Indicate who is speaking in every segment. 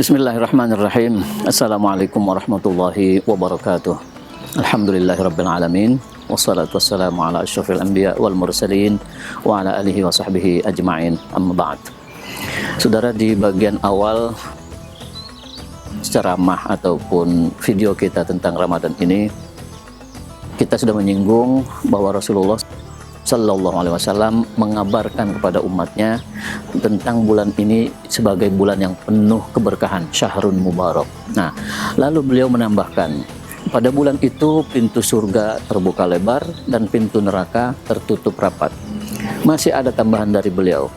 Speaker 1: Bismillahirrahmanirrahim. Assalamualaikum warahmatullahi wabarakatuh. Alhamdulillahirabbil alamin. Wassalatu wassalamu ala asyrafil anbiya wal mursalin wa ala alihi wa sahbihi ajma'in. Amma ba'd. Saudara, di bagian awal ceramah ataupun video kita tentang Ramadan ini, kita sudah menyinggung bahwa Rasulullah Sallallahu Alaihi Wasallam mengabarkan kepada umatnya tentang bulan ini sebagai bulan yang penuh keberkahan, syahrun mubarak. Nah, lalu beliau menambahkan, pada bulan itu pintu surga terbuka lebar dan pintu neraka tertutup rapat. Masih ada tambahan dari beliau,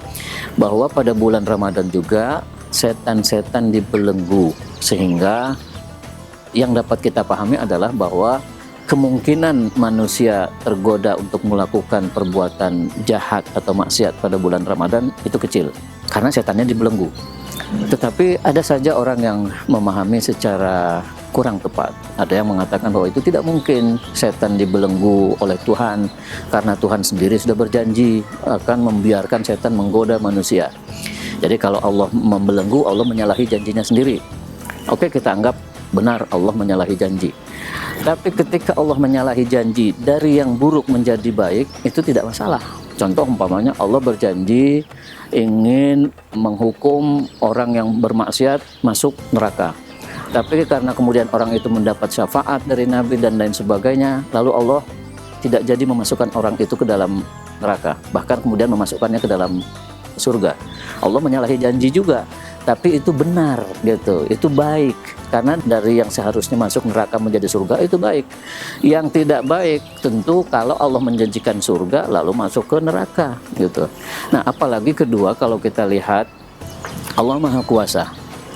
Speaker 1: bahwa pada bulan Ramadan juga setan-setan dibelenggu, sehingga yang dapat kita pahami adalah bahwa kemungkinan manusia tergoda untuk melakukan perbuatan jahat atau maksiat pada bulan Ramadan itu kecil, karena setannya dibelenggu. Tetapi ada saja orang yang memahami secara kurang tepat. Ada yang mengatakan bahwa itu tidak mungkin setan dibelenggu oleh Tuhan, karena Tuhan sendiri sudah berjanji akan membiarkan setan menggoda manusia. Jadi kalau Allah membelenggu, Allah menyalahi janjinya sendiri. Oke, kita anggap benar Allah menyalahi janji. Tapi ketika Allah menyalahi janji dari yang buruk menjadi baik, itu tidak masalah. Contoh umpamanya Allah berjanji ingin menghukum orang yang bermaksiat masuk neraka. Tapi karena kemudian orang itu mendapat syafaat dari Nabi dan lain sebagainya, lalu Allah tidak jadi memasukkan orang itu ke dalam neraka, bahkan kemudian memasukkannya ke dalam surga. Allah menyalahi janji juga, tapi itu benar gitu, itu baik, karena dari yang seharusnya masuk neraka menjadi surga itu baik. Yang tidak baik tentu kalau Allah menjanjikan surga lalu masuk ke neraka gitu. Nah, apalagi kedua, kalau kita lihat Allah Maha Kuasa,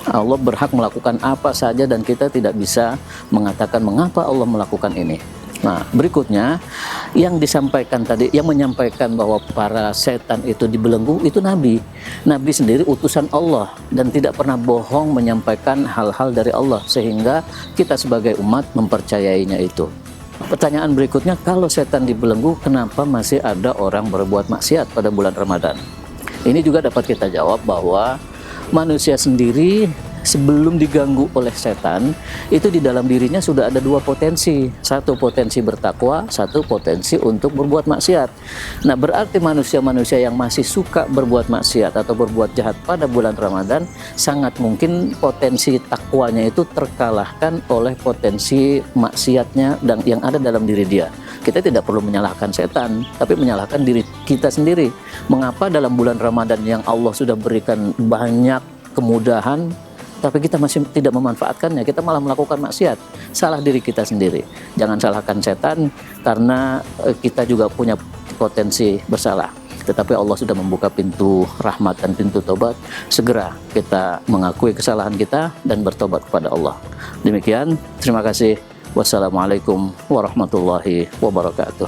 Speaker 1: Allah berhak melakukan apa saja dan kita tidak bisa mengatakan mengapa Allah melakukan ini. Nah, berikutnya yang disampaikan tadi, yang menyampaikan bahwa para setan itu dibelenggu, itu Nabi. Nabi sendiri utusan Allah dan tidak pernah bohong menyampaikan hal-hal dari Allah, sehingga kita sebagai umat mempercayainya itu. Pertanyaan berikutnya, kalau setan dibelenggu, kenapa masih ada orang berbuat maksiat pada bulan Ramadan? Ini juga dapat kita jawab bahwa manusia sendiri sebelum diganggu oleh setan, itu di dalam dirinya sudah ada dua potensi. Satu potensi bertakwa, satu potensi untuk berbuat maksiat. Nah, berarti manusia-manusia yang masih suka berbuat maksiat atau berbuat jahat pada bulan Ramadan, sangat mungkin potensi takwanya itu terkalahkan oleh potensi maksiatnya dan yang ada dalam diri dia. Kita tidak perlu menyalahkan setan, tapi menyalahkan diri kita sendiri. Mengapa dalam bulan Ramadan yang Allah sudah berikan banyak kemudahan, tapi kita masih tidak memanfaatkannya, kita malah melakukan maksiat? Salah diri kita sendiri. Jangan salahkan setan, karena kita juga punya potensi bersalah. Tetapi Allah sudah membuka pintu rahmat dan pintu tobat. Segera kita mengakui kesalahan kita dan bertobat kepada Allah. Demikian, terima kasih. Wassalamualaikum warahmatullahi wabarakatuh.